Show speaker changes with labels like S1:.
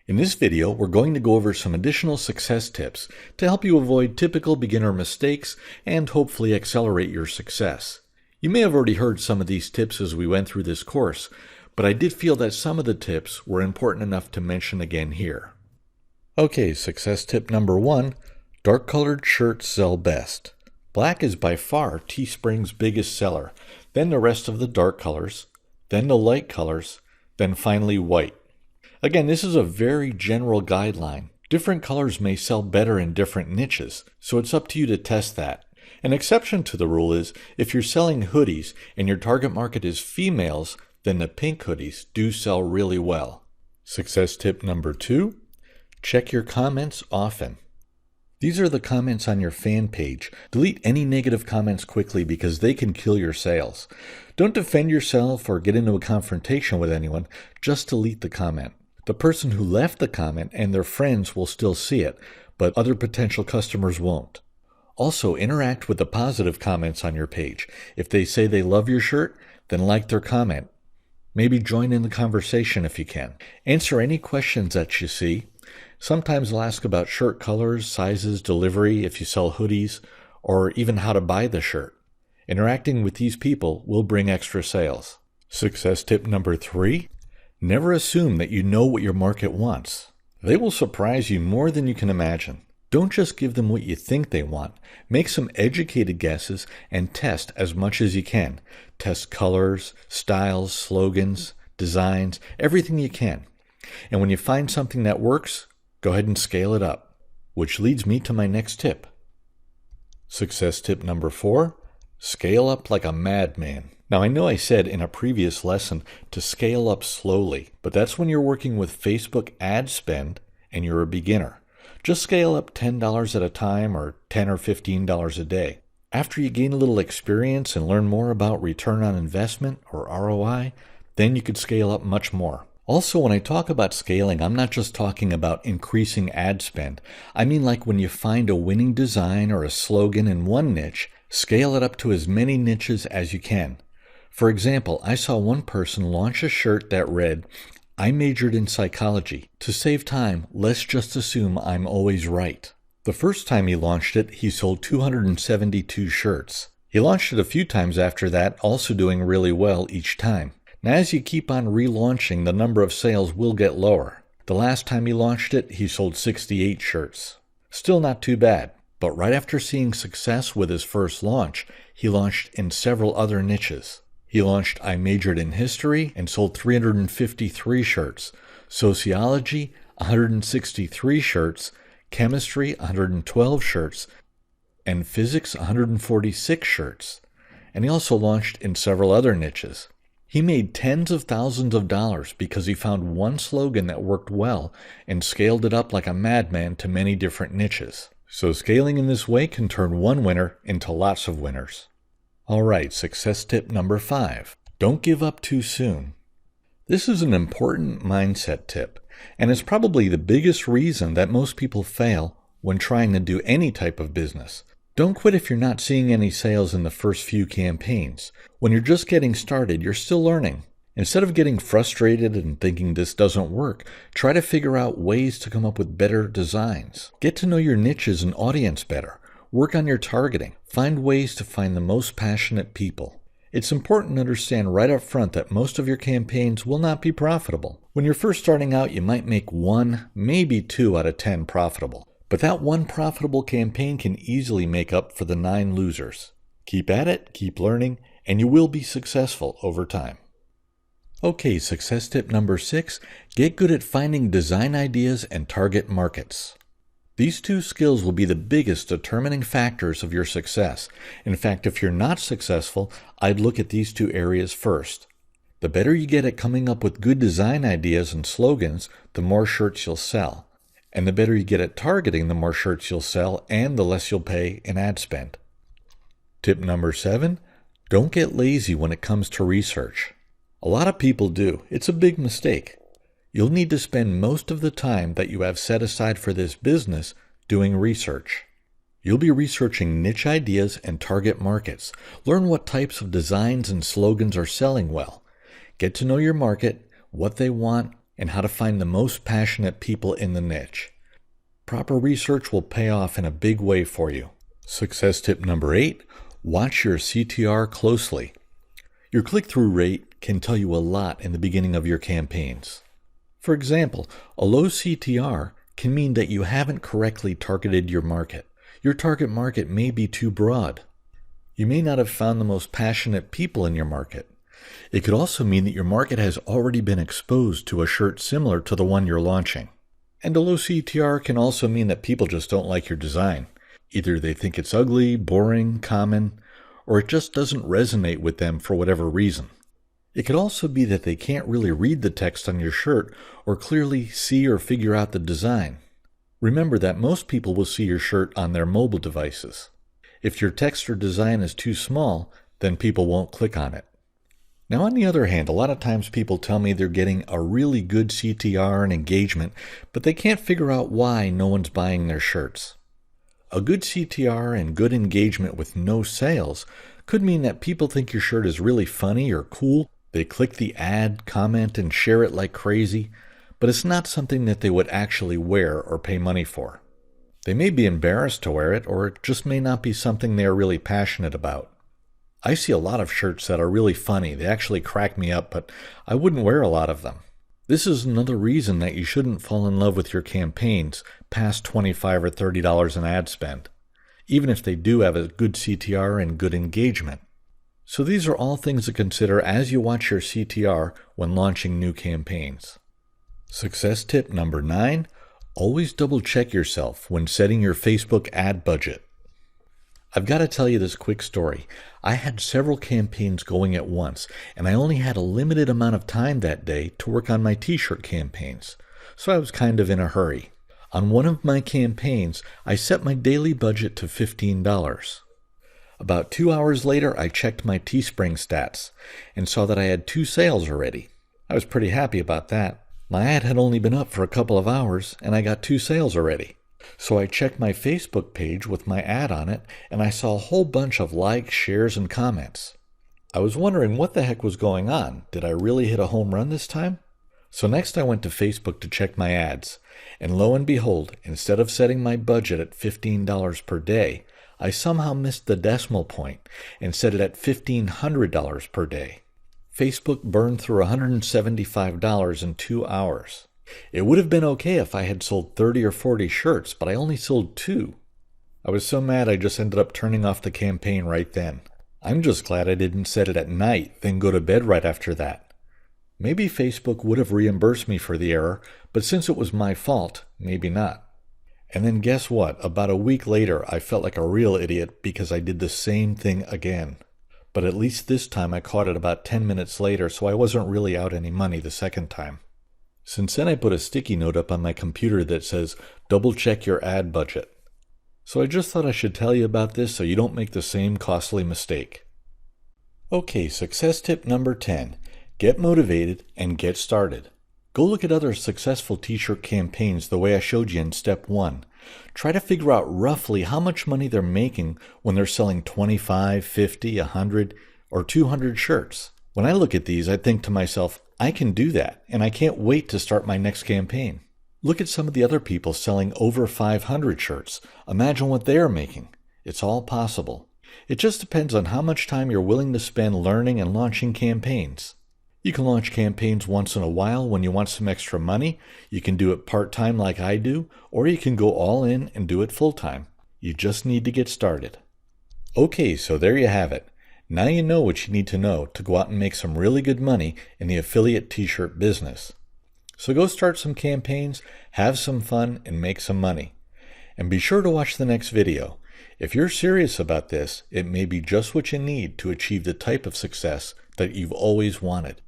S1: In this video, we're going to go over some additional success tips to help you avoid typical beginner mistakes and hopefully accelerate your success. You may have already heard some of these tips as we went through this course, but I did feel that some of the tips were important enough to mention again here. Okay, success tip number 1, dark colored shirts sell best. Black is by far Teespring's biggest seller, then the rest of the dark colors, then the light colors, then finally white. Again, this is a very general guideline. Different colors may sell better in different niches, so it's up to you to test that. An exception to the rule is if you're selling hoodies and your target market is females, then the pink hoodies do sell really well. Success tip number 2, check your comments often. These are the comments on your fan page. Delete any negative comments quickly because they can kill your sales. Don't defend yourself or get into a confrontation with anyone, just delete the comment. The person who left the comment and their friends will still see it, but other potential customers won't. Also, interact with the positive comments on your page. If they say they love your shirt, then like their comment. Maybe join in the conversation if you can. Answer any questions that you see. Sometimes they'll ask about shirt colors, sizes, delivery, if you sell hoodies, or even how to buy the shirt. Interacting with these people will bring extra sales. Success tip number 3, never assume that you know what your market wants. They will surprise you more than you can imagine. Don't just give them what you think they want. Make some educated guesses and test as much as you can. Test colors, styles, slogans, designs, everything you can. And when you find something that works, go ahead and scale it up. Which leads me to my next tip. Success tip number 4, scale up like a madman. Now, I know I said in a previous lesson to scale up slowly, but that's when you're working with Facebook ad spend and you're a beginner. Just scale up $10 at a time or $10 or $15 a day. After you gain a little experience and learn more about return on investment or ROI, then you could scale up much more. Also, when I talk about scaling, I'm not just talking about increasing ad spend. I mean like when you find a winning design or a slogan in one niche, scale it up to as many niches as you can. For example, I saw one person launch a shirt that read, "I majored in psychology. To save time, let's just assume I'm always right." The first time he launched it, he sold 272 shirts. He launched it a few times after that, also doing really well each time. Now, as you keep on relaunching, the number of sales will get lower. The last time he launched it, he sold 68 shirts. Still not too bad, but right after seeing success with his first launch, he launched in several other niches. He launched I majored in history and sold 353 shirts, sociology 163 shirts, chemistry 112 shirts, and physics 146 shirts. And he also launched in several other niches. He made tens of thousands of dollars because he found one slogan that worked well and scaled it up like a madman to many different niches. So scaling in this way can turn one winner into lots of winners. Alright, success tip number 5. Don't give up too soon. This is an important mindset tip, and it's probably the biggest reason that most people fail when trying to do any type of business. Don't quit if you're not seeing any sales in the first few campaigns. When you're just getting started, you're still learning. Instead of getting frustrated and thinking this doesn't work, try to figure out ways to come up with better designs. Get to know your niches and audience better. Work on your targeting. Find ways to find the most passionate people. It's important to understand right up front that most of your campaigns will not be profitable. When you're first starting out, you might make 1, maybe 2 out of 10 profitable. But that one profitable campaign can easily make up for the 9 losers. Keep at it, keep learning, and you will be successful over time. Okay, success tip number 6, get good at finding design ideas and target markets. These 2 skills will be the biggest determining factors of your success. In fact, if you're not successful, I'd look at these 2 areas first. The better you get at coming up with good design ideas and slogans, the more shirts you'll sell. And the better you get at targeting, the more shirts you'll sell and the less you'll pay in ad spend. Tip number 7, don't get lazy when it comes to research. A lot of people do. It's a big mistake. You'll need to spend most of the time that you have set aside for this business doing research. You'll be researching niche ideas and target markets. Learn what types of designs and slogans are selling well. Get to know your market, what they want, and how to find the most passionate people in the niche. Proper research will pay off in a big way for you. Success tip number 8, watch your CTR closely. Your click-through rate can tell you a lot in the beginning of your campaigns. For example, a low CTR can mean that you haven't correctly targeted your market. Your target market may be too broad. You may not have found the most passionate people in your market. It could also mean that your market has already been exposed to a shirt similar to the one you're launching. And a low CTR can also mean that people just don't like your design. Either they think it's ugly, boring, common, or it just doesn't resonate with them for whatever reason. It could also be that they can't really read the text on your shirt or clearly see or figure out the design. Remember that most people will see your shirt on their mobile devices. If your text or design is too small, then people won't click on it. Now, on the other hand, a lot of times people tell me they're getting a really good CTR and engagement, but they can't figure out why no one's buying their shirts. A good CTR and good engagement with no sales could mean that people think your shirt is really funny or cool. They click the ad, comment, and share it like crazy, but it's not something that they would actually wear or pay money for. They may be embarrassed to wear it, or it just may not be something they are really passionate about. I see a lot of shirts that are really funny. They actually crack me up, but I wouldn't wear a lot of them. This is another reason that you shouldn't fall in love with your campaigns past $25 or $30 in ad spend, even if they do have a good CTR and good engagement. So these are all things to consider as you watch your CTR when launching new campaigns. Success tip number 9, always double check yourself when setting your Facebook ad budget. I've got to tell you this quick story. I had several campaigns going at once, and I only had a limited amount of time that day to work on my t-shirt campaigns, so I was kind of in a hurry. On one of my campaigns, I set my daily budget to $15. About 2 hours later, I checked my Teespring stats and saw that I had 2 sales already. I was pretty happy about that. My ad had only been up for a couple of hours, and I got 2 sales already. So I checked my Facebook page with my ad on it, and I saw a whole bunch of likes, shares, and comments. I was wondering what the heck was going on. Did I really hit a home run this time? So next I went to Facebook to check my ads, and lo and behold, instead of setting my budget at $15 per day, I somehow missed the decimal point and set it at $1,500 per day. Facebook burned through $175 in 2 hours. It would have been okay if I had sold 30 or 40 shirts, but I only sold 2. I was so mad I just ended up turning off the campaign right then. I'm just glad I didn't set it at night, then go to bed right after that. Maybe Facebook would have reimbursed me for the error, but since it was my fault, maybe not. And then guess what? About a week later, I felt like a real idiot because I did the same thing again. But at least this time I caught it about 10 minutes later, so I wasn't really out any money the second time. Since then I put a sticky note up on my computer that says, double check your ad budget. So I just thought I should tell you about this so you don't make the same costly mistake. Okay, success tip number 10. Get motivated and get started. Go look at other successful t-shirt campaigns the way I showed you in step 1. Try to figure out roughly how much money they're making when they're selling 25, 50, 100, or 200 shirts. When I look at these, I think to myself, I can do that, and I can't wait to start my next campaign. Look at some of the other people selling over 500 shirts. Imagine what they are making. It's all possible. It just depends on how much time you're willing to spend learning and launching campaigns. You can launch campaigns once in a while when you want some extra money. You can do it part-time like I do, or you can go all in and do it full-time. You just need to get started. Okay, so there you have it. Now you know what you need to know to go out and make some really good money in the affiliate t-shirt business. So go start some campaigns, have some fun, and make some money. And be sure to watch the next video. If you're serious about this, it may be just what you need to achieve the type of success that you've always wanted.